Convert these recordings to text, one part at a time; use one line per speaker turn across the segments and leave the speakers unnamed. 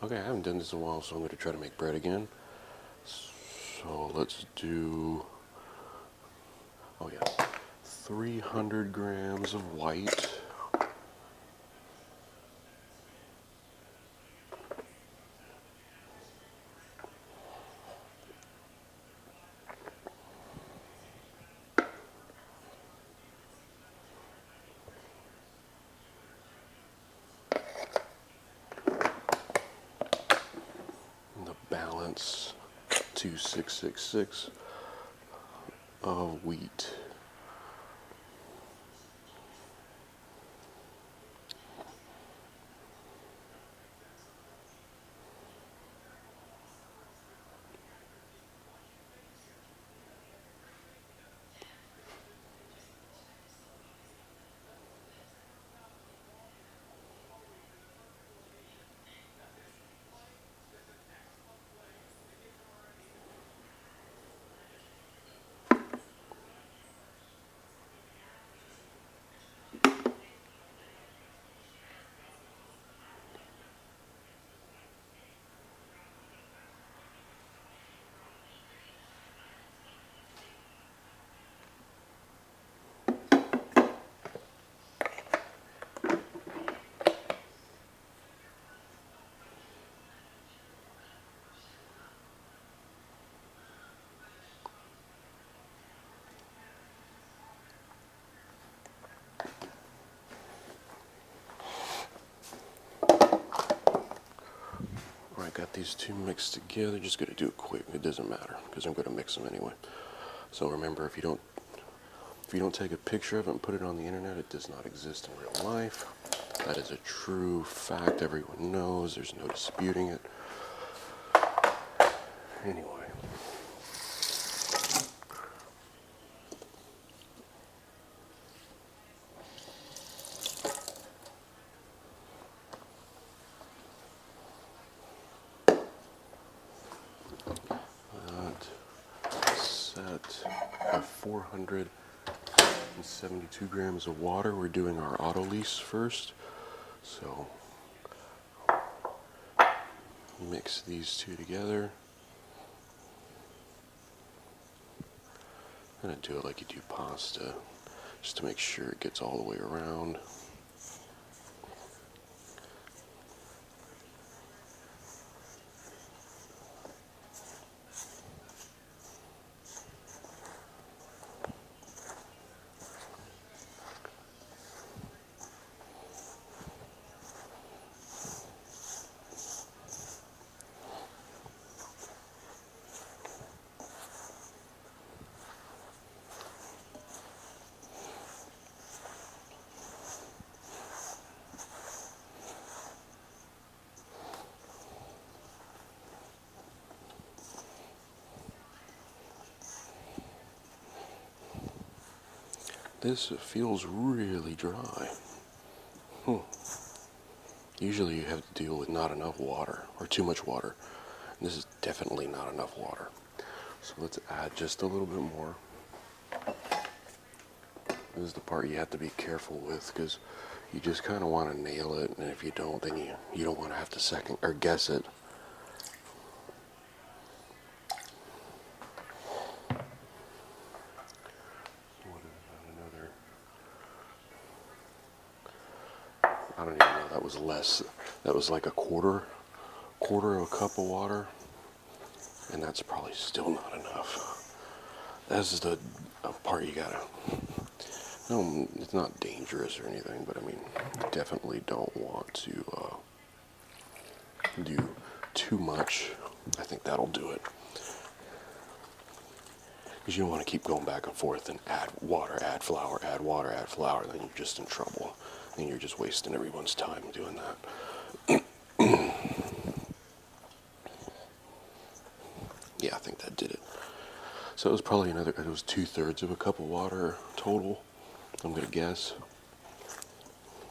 Okay, I haven't done this in a while, so I'm going to try to make bread again. So let's do, oh yeah, 300 grams of white. The balance 2666 of wheat. Alright, got these two mixed together. Just going to do it quick. It doesn't matter because I'm going to mix them anyway. So remember, if you don't take a picture of it and put it on the internet, it does not exist in real life. That is a true fact. Everyone knows. There's no disputing it. Anyway. That set at 472 grams of water. We're doing our auto lease first. So mix these two together. I'm going to do it like you do pasta, just to make sure it gets all the way around. This feels really dry. Usually you have to deal with not enough water, or too much water. And this is definitely not enough water. So let's add just a little bit more. This is the part you have to be careful with, because you just kind of want to nail it, and if you don't, then you don't want to have to second or guess it. I don't even know, that was less. That was like a quarter of a cup of water, and that's probably still not enough. That's the part you gotta, no, it's not dangerous or anything, but I mean, you definitely don't want to do too much. I think that'll do it. Because you don't want to keep going back and forth and add water, add flour, add water, add flour, then you're just in trouble. And you're just wasting everyone's time doing that. Yeah, I think that did it. So it was probably it was 2/3 of a cup of water total, I'm going to guess.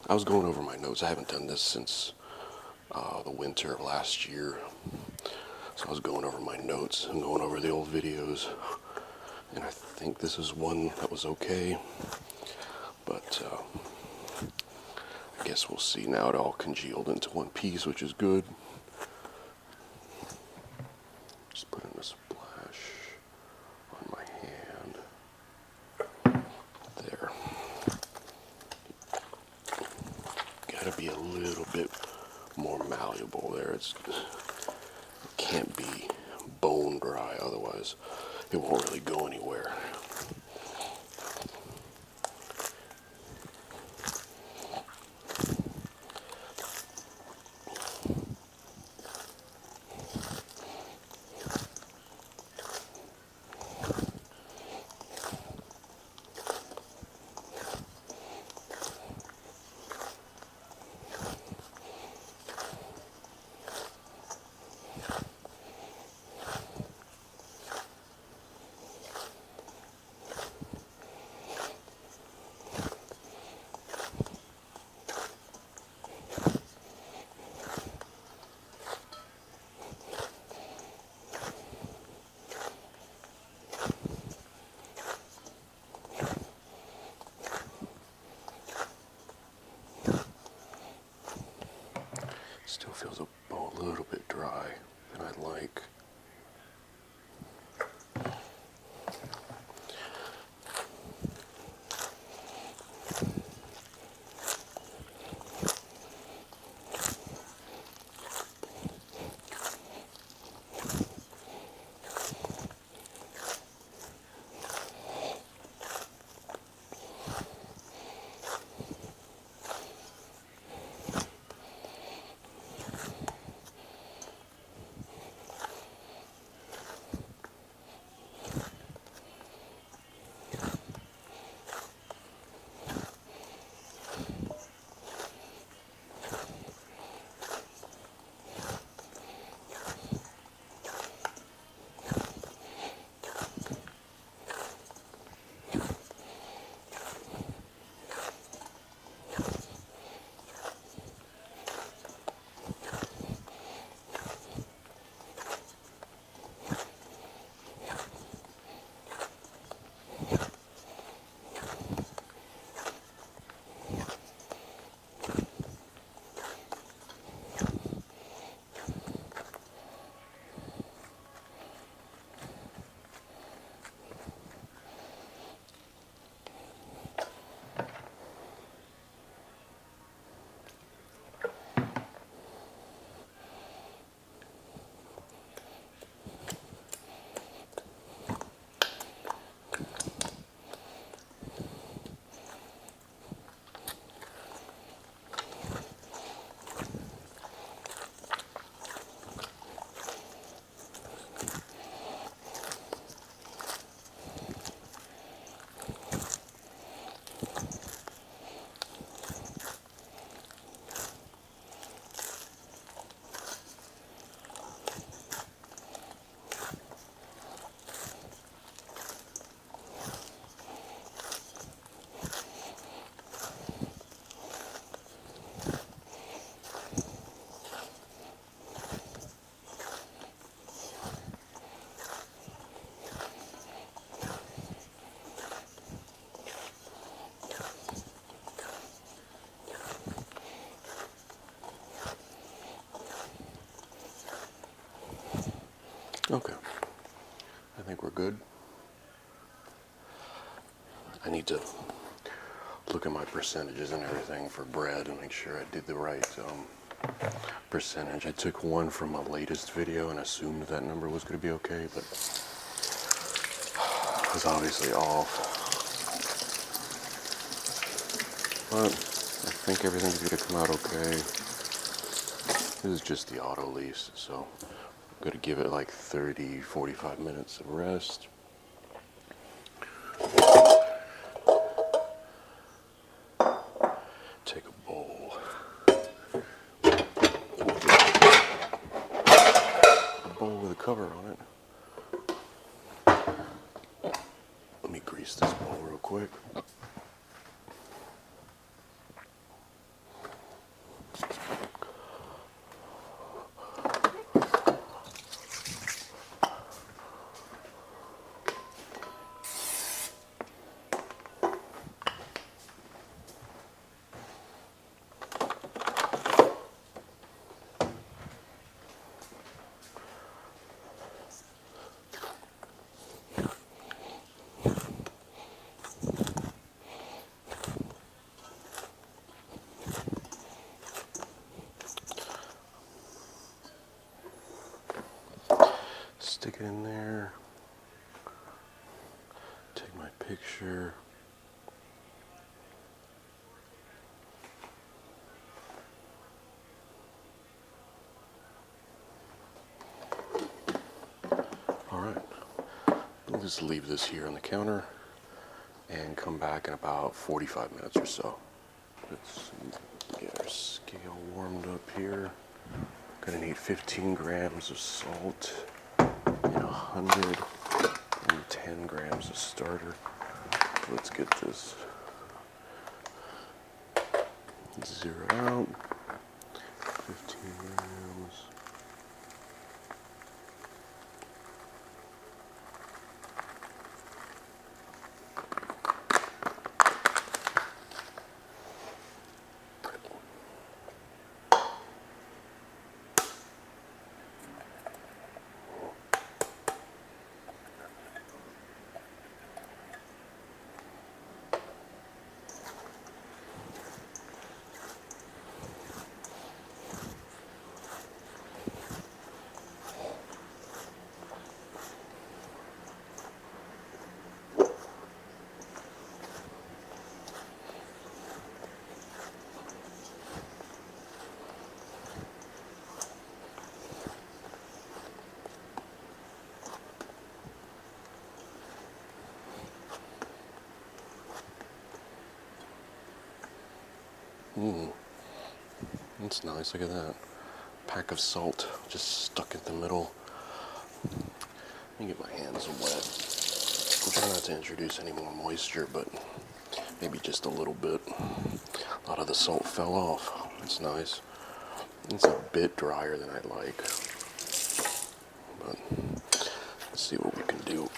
I was going over my notes. I haven't done this since the winter of last year. So I was going over my notes and going over the old videos. And I think this is one that was okay. But I guess we'll see now. It all congealed into one piece, which is good. bowl there. It can't be bone dry, otherwise it won't really go anywhere. Still feels a little bit dry than I'd like. Okay, I think we're good. I need to look at my percentages and everything for bread and make sure I did the right percentage. I took one from my latest video and assumed that number was going to be okay, but I was obviously off. But I think everything's going to come out okay. This is just the auto lease, so I'm going to give it like 30-45 minutes of rest. Take a bowl. A bowl with a cover on it. Let me grease this bowl real quick. Stick it in there. Take my picture. Alright, we'll just leave this here on the counter and come back in about 45 minutes or so. Let's get our scale warmed up here. Gonna need 15 grams of salt and 110 grams of starter. Let's get this zero out. 15 grams. That's nice, look at that. Pack of salt just stuck in the middle. Let me get my hands wet. I'm trying not to introduce any more moisture, but maybe just a little bit. A lot of the salt fell off. That's nice. It's a bit drier than I'd like. But let's see what we can do.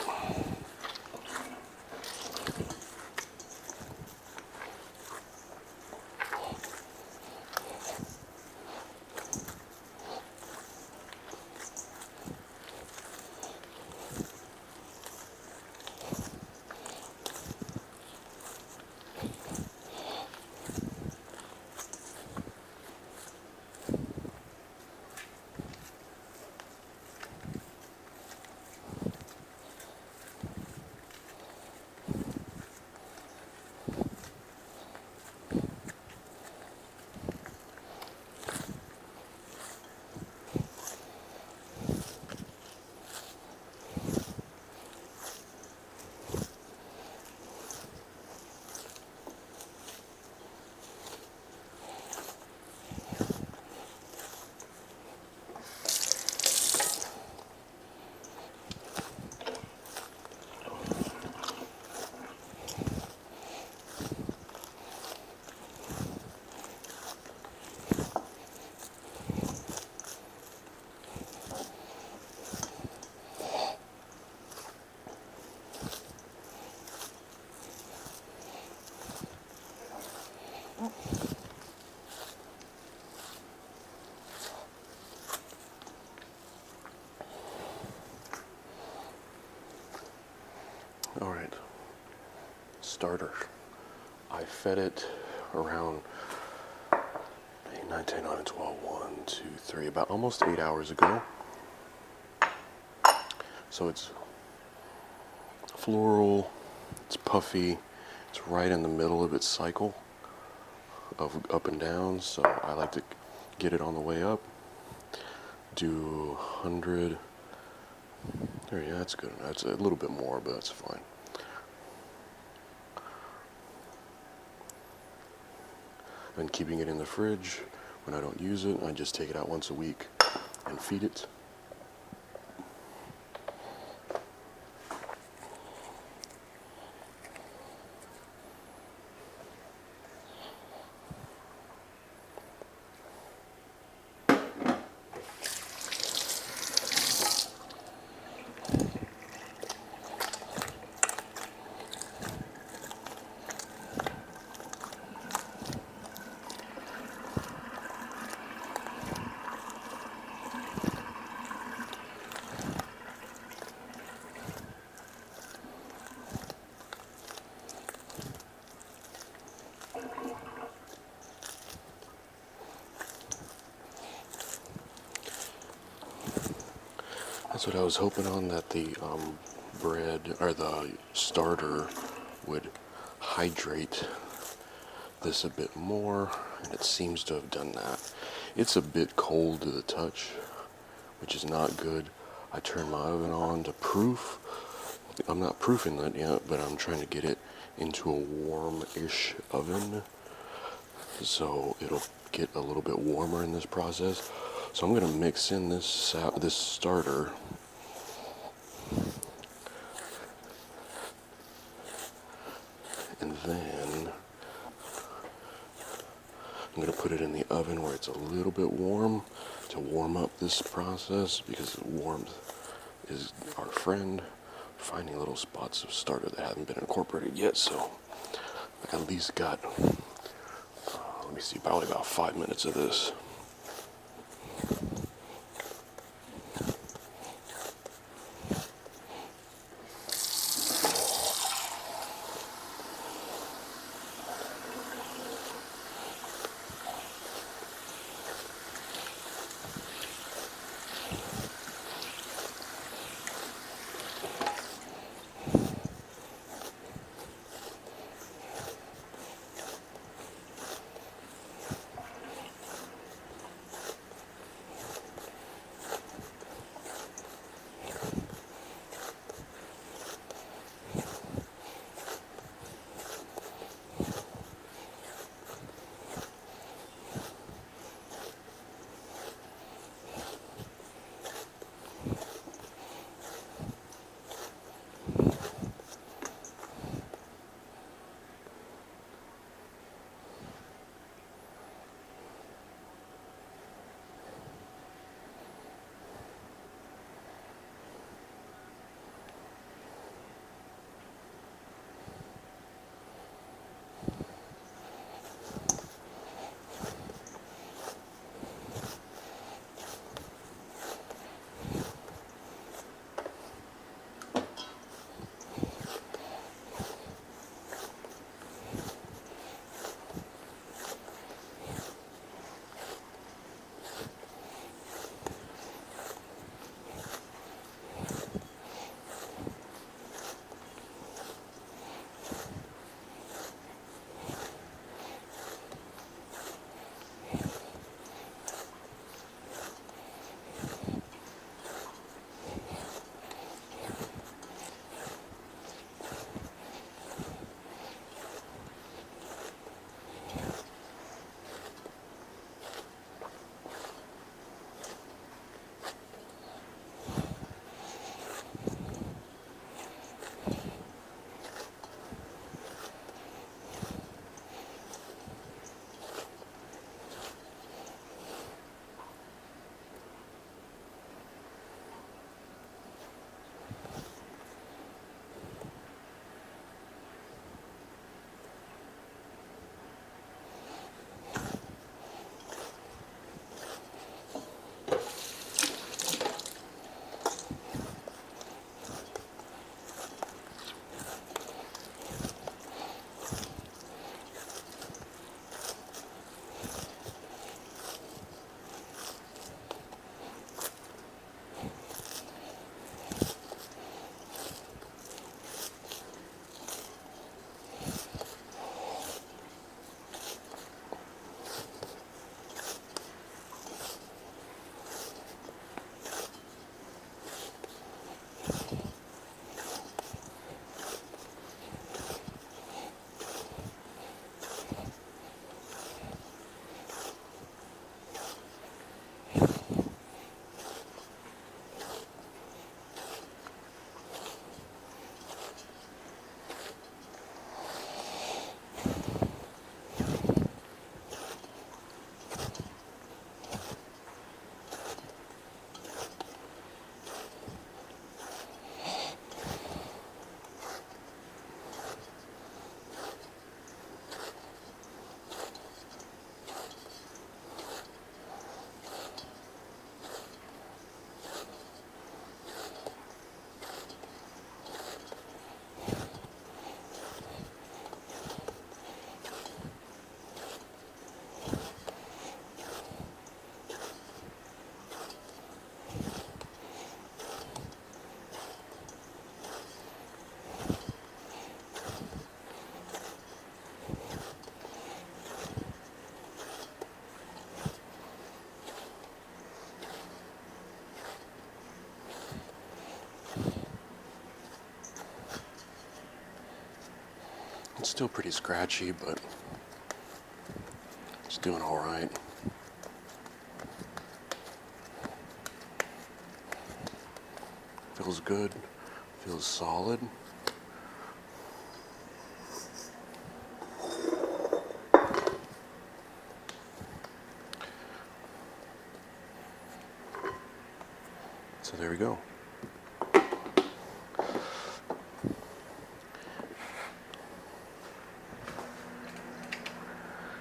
Alright, starter. I fed it around 8, 9, 10, 11, 12, 1, 2, 3, about almost 8 hours ago. So it's floral, it's puffy, it's right in the middle of its cycle of up and down, so I like to get it on the way up. Do 100. There, yeah, that's good. That's a little bit more, but that's fine. I've been keeping it in the fridge. When I don't use it, I just take it out once a week and feed it. That's what I was hoping on, that the bread or the starter would hydrate this a bit more, and it seems to have done that. It's a bit cold to the touch, which is not good. I turned my oven on to proof. I'm not proofing that yet, but I'm trying to get it into a warm-ish oven, so it'll get a little bit warmer in this process. So I'm going to mix in this starter. And then I'm going to put it in the oven where it's a little bit warm to warm up this process, because warmth is our friend. Finding little spots of starter that haven't been incorporated yet, so I at least got, let me see, probably about 5 minutes of this. It's still pretty scratchy, but it's doing all right. Feels good, feels solid. So there we go.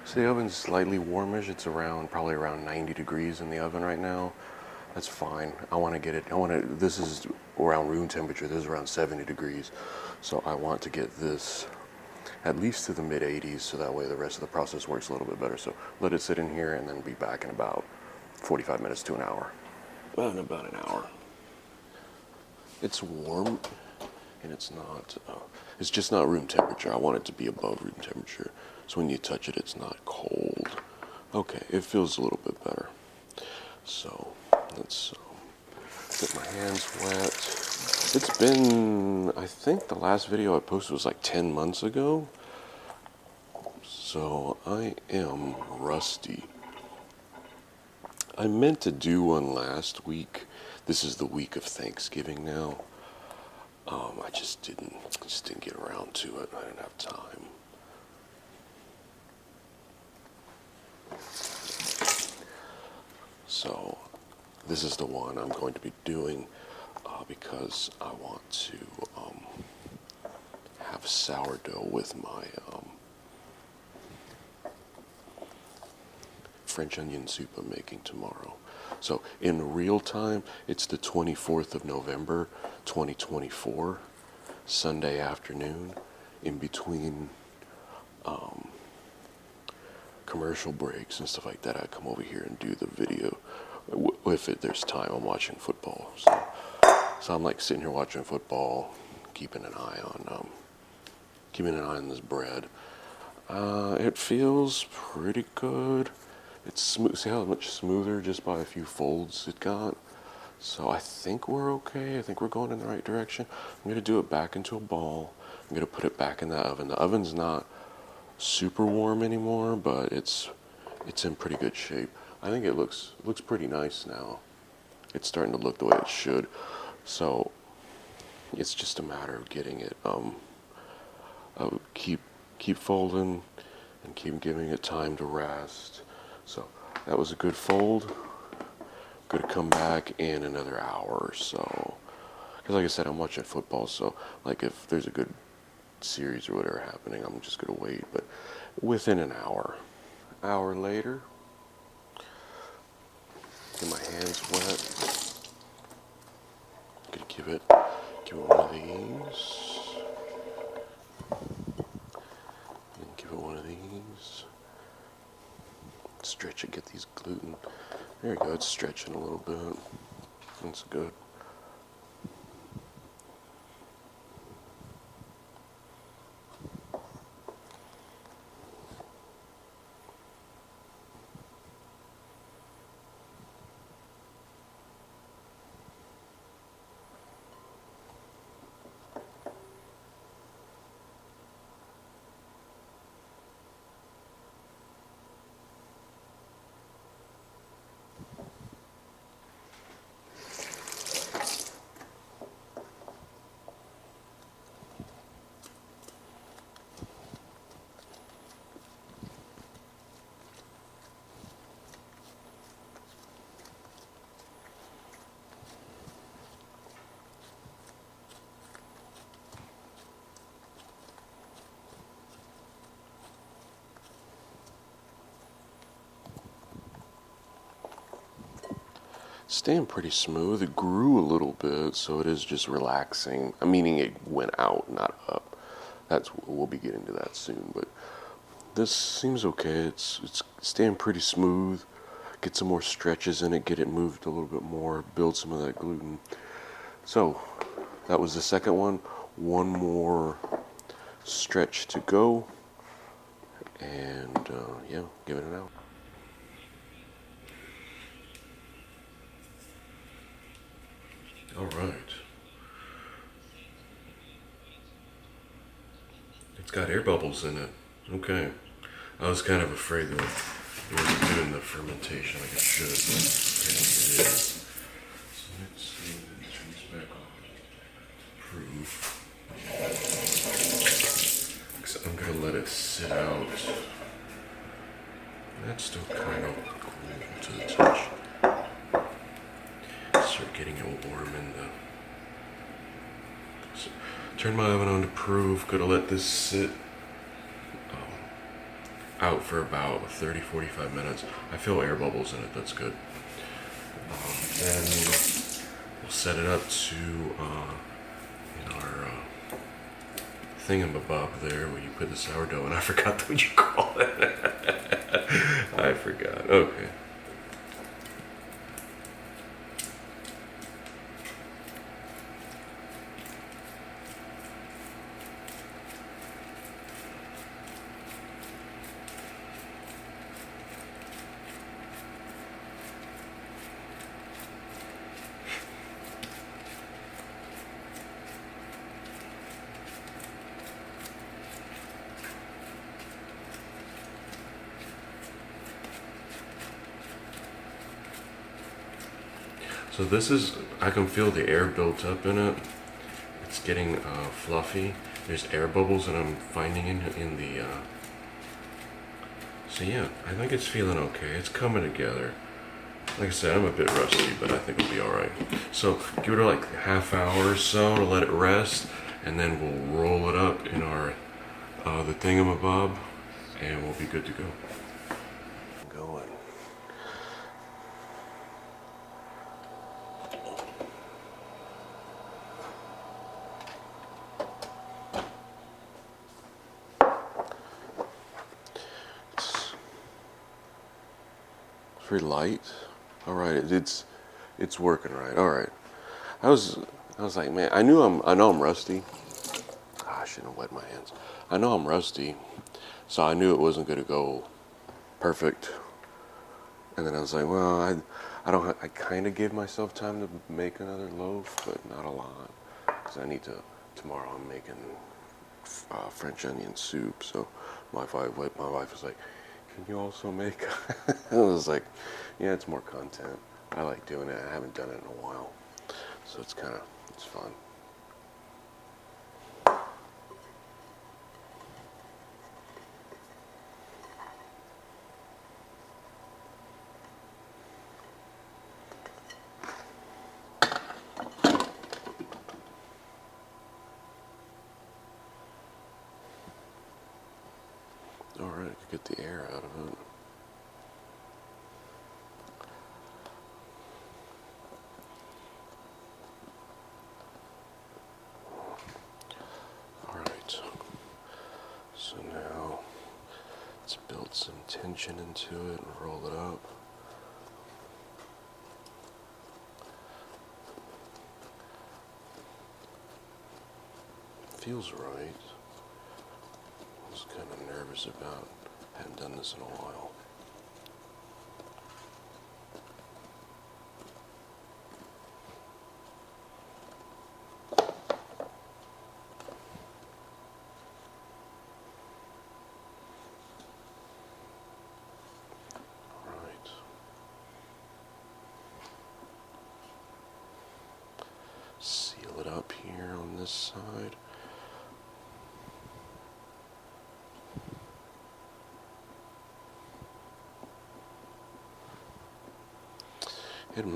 So the oven's slightly warmish. It's probably around 90 degrees in the oven right now. That's fine. This is around room temperature. This is around 70 degrees. So I want to get this at least to the mid 80s so that way the rest of the process works a little bit better. So let it sit in here and then be back in about 45 minutes to an hour. In about an hour. It's warm and it's just not room temperature. I want it to be above room temperature. So when you touch it, it's not cold. Okay, it feels a little bit better. So let's get my hands wet. It's been, I think the last video I posted was like 10 months ago. So I am rusty. I meant to do one last week. This is the week of Thanksgiving now. I just didn't get around to it. I didn't have time. So this is the one I'm going to be doing because I want to have sourdough with my French onion soup I'm making tomorrow. So in real time, it's the 24th of November, 2024, Sunday afternoon, in between commercial breaks and stuff like that. I come over here and do the video. If there's time, I'm watching football. So I'm like sitting here watching football, keeping an eye on this bread. It feels pretty good. It's smooth. See how much smoother just by a few folds it got? So I think we're okay. I think we're going in the right direction. I'm going to do it back into a ball. I'm going to put it back in the oven. The oven's not super warm anymore, but it's in pretty good shape. I think it looks pretty nice now. It's starting to look the way it should. So it's just a matter of getting it keep folding and keep giving it time to rest. So that was a good fold. Gonna come back in another hour or so. Because like I said, I'm watching football, so like if there's a good series or whatever happening, I'm just gonna wait. But within an hour. Hour later, get my hands wet. Gonna give it one of these. And give it one of these. Stretch it, get these gluten. There you go, it's stretching a little bit. That's good. Staying pretty smooth. It grew a little bit, so it is just relaxing. Meaning it went out, not up. We'll be getting to that soon, but this seems okay. It's staying pretty smooth. Get some more stretches in it, get it moved a little bit more, build some of that gluten. So that was the second one. One more stretch to go, and yeah, give it an hour. All right. got air bubbles in it. Okay. I was kind of afraid that it wasn't doing the fermentation like it should, but apparently it is. So let's see, turn this back on. Proof. I'm gonna let it sit out. That's still kind of cool to the touch. Start getting it warm in the. So, turn my oven on to proof. Gonna let this sit out for about 30-45 minutes. I feel air bubbles in it. That's good. Then we'll set it up to in our thingamabob there where you put the sourdough, and I forgot what you call it. I forgot. Okay. So this is, I can feel the air built up in it. It's getting fluffy. There's air bubbles that I'm finding in the, so yeah, I think it's feeling okay. It's coming together. Like I said, I'm a bit rusty, but I think it'll be alright. So give it like a half hour or so to let it rest, and then we'll roll it up in our, the thingamabob, and we'll be good to go. Going. Pretty light. All right, it's working right. All right. I was like, man, I know I'm rusty. Ah, I shouldn't have wet my hands. I know I'm rusty, so I knew it wasn't going to go perfect. And then I was like, well, I kind of give myself time to make another loaf, but not a lot, because I need to. Tomorrow I'm making French onion soup. So my wife was like, can you also make? I was like, yeah, it's more content. I like doing it. I haven't done it in a while, so it's fun. All right, I could get the air out of it. All right, so now let's build some tension into it and roll it up. Feels right. I was kind of nervous about, hadn't done this in a while. Right. Seal it up here on this side. It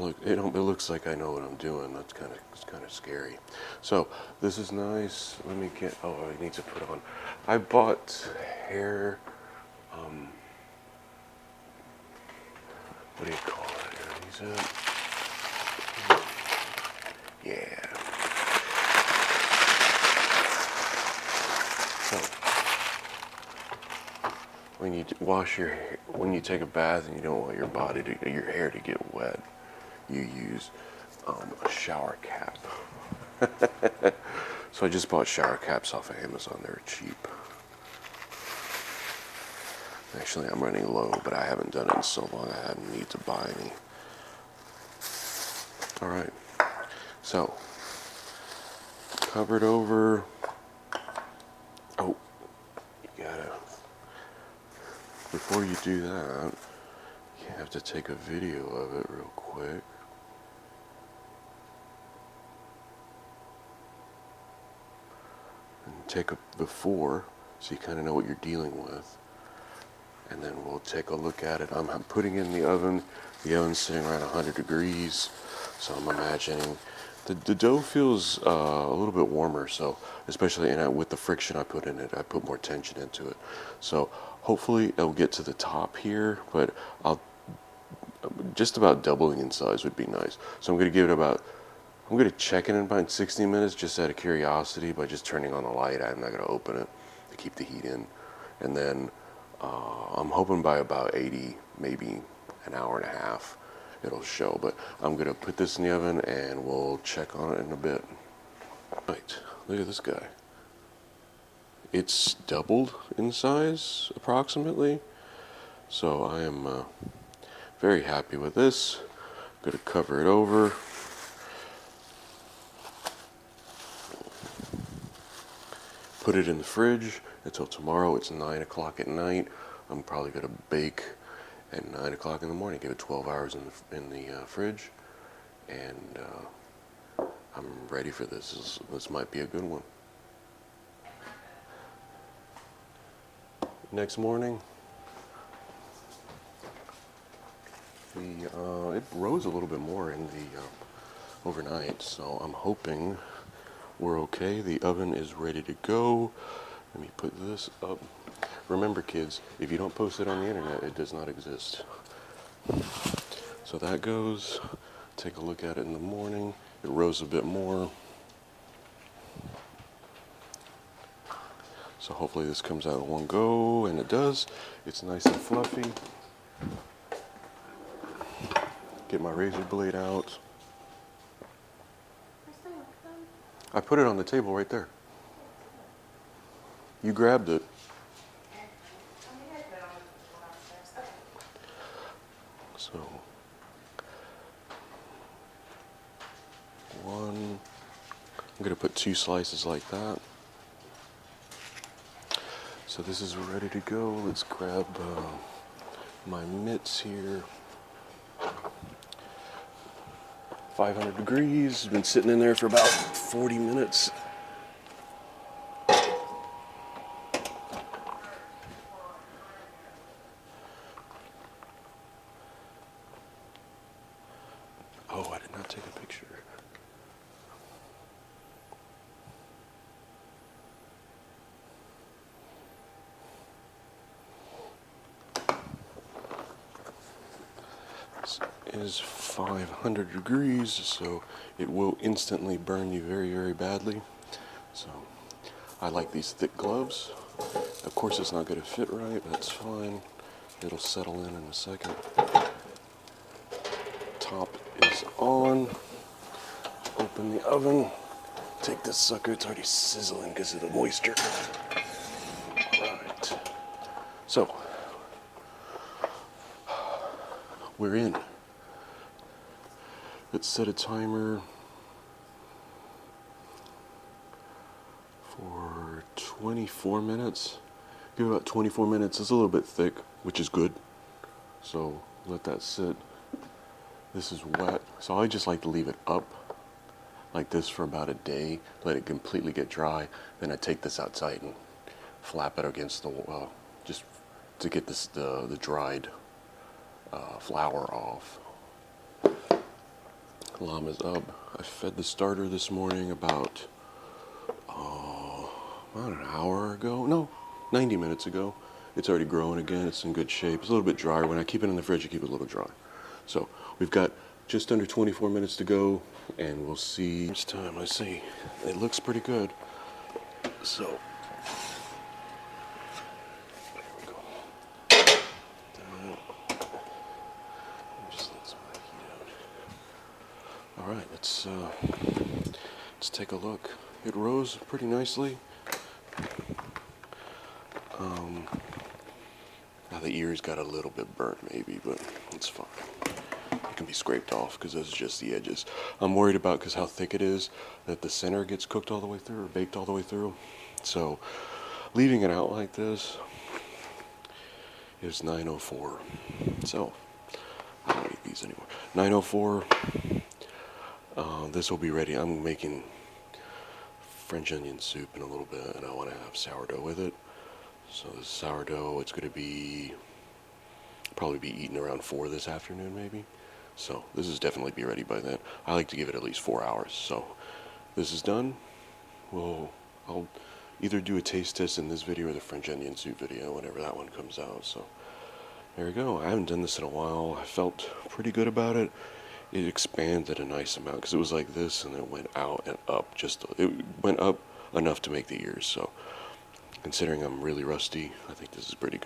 looks like I know what I'm doing. It's kind of scary. So this is nice. Let me get. Oh, I need to put on. I bought hair. What do you call it? Is it? Yeah. So when you wash your hair, when you take a bath and you don't want your hair to get wet, you use a shower cap. So I just bought shower caps off of Amazon. They're cheap. Actually, I'm running low, but I haven't done it in so long I hadn't need to buy any. All right. So covered over. Oh, before you do that, you have to take a video of it real quick. And take a before, so you kind of know what you're dealing with. And then we'll take a look at it. I'm putting it in the oven. The oven's sitting around 100 degrees. So I'm imagining the dough feels a little bit warmer. So especially with the friction I put in it, I put more tension into it. So hopefully it'll get to the top here, but just about doubling in size would be nice. So I'm going to check it in about 60 minutes just out of curiosity by just turning on the light. I'm not going to open it to keep the heat in. And then I'm hoping by about 80, maybe an hour and a half, it'll show. But I'm going to put this in the oven and we'll check on it in a bit. Right, look at this guy. It's doubled in size approximately. So I am very happy with this. I'm going to cover it over. Put it in the fridge until tomorrow. It's 9 o'clock at night. I'm probably going to bake at 9 o'clock in the morning. Give it 12 hours in the fridge. And I'm ready for this. This might be a good one. Next morning, it rose a little bit more in the overnight. So I'm hoping we're okay. The oven is ready to go. Let me put this up. Remember, kids, if you don't post it on the internet, it does not exist. So that goes. Take a look at it in the morning. It rose a bit more. So hopefully this comes out in one go, and it does. It's nice and fluffy. Get my razor blade out. I put it on the table right there. You grabbed it. So, I'm going to put 2 slices like that. So this is ready to go. Let's grab my mitts here. 500 degrees. Been sitting in there for about 40 minutes. Oh, I did not take a picture. This is 500 degrees, so it will instantly burn you very, very badly. So I like these thick gloves. Of course, it's not going to fit right, but that's fine. It'll settle in a second. Top is on. Open the oven. Take this sucker. It's already sizzling because of the moisture. Alright. So, we're in. Let's set a timer for 24 minutes. Give it about 24 minutes. It's a little bit thick, which is good. So, let that sit. This is wet, so I just like to leave it up like this for about a day, let it completely get dry. Then I take this outside and flap it against the wall, just to get the dried flour off. Alarm is up. I fed the starter this morning about an hour ago. No, 90 minutes ago. It's already growing again. It's in good shape. It's a little bit drier. When I keep it in the fridge, I keep it a little dry. So we've got just under 24 minutes to go, and we'll see. It's time. I see. It looks pretty good. So there we go. Just let some of that heat out. All right, let's take a look. It rose pretty nicely. Now the ears got a little bit burnt maybe, but it's fine. It can be scraped off because those are just the edges. I'm worried about, because how thick it is, that the center gets cooked all the way through or baked all the way through. So leaving it out like this, It's 9:04. So, I don't eat these anymore. 9:04. This will be ready. I'm making French onion soup in a little bit, and I want to have sourdough with it. So this sourdough, it's going to be probably be eaten around 4 this afternoon, maybe. So this is definitely be ready by then. I like to give it at least 4 hours. So this is done. I'll either do a taste test in this video or the French onion soup video, whenever that one comes out. So there we go. I haven't done this in a while. I felt pretty good about it. It expanded a nice amount because it was like this and it went out and up. It went up enough to make the ears. So considering I'm really rusty, I think this is pretty good.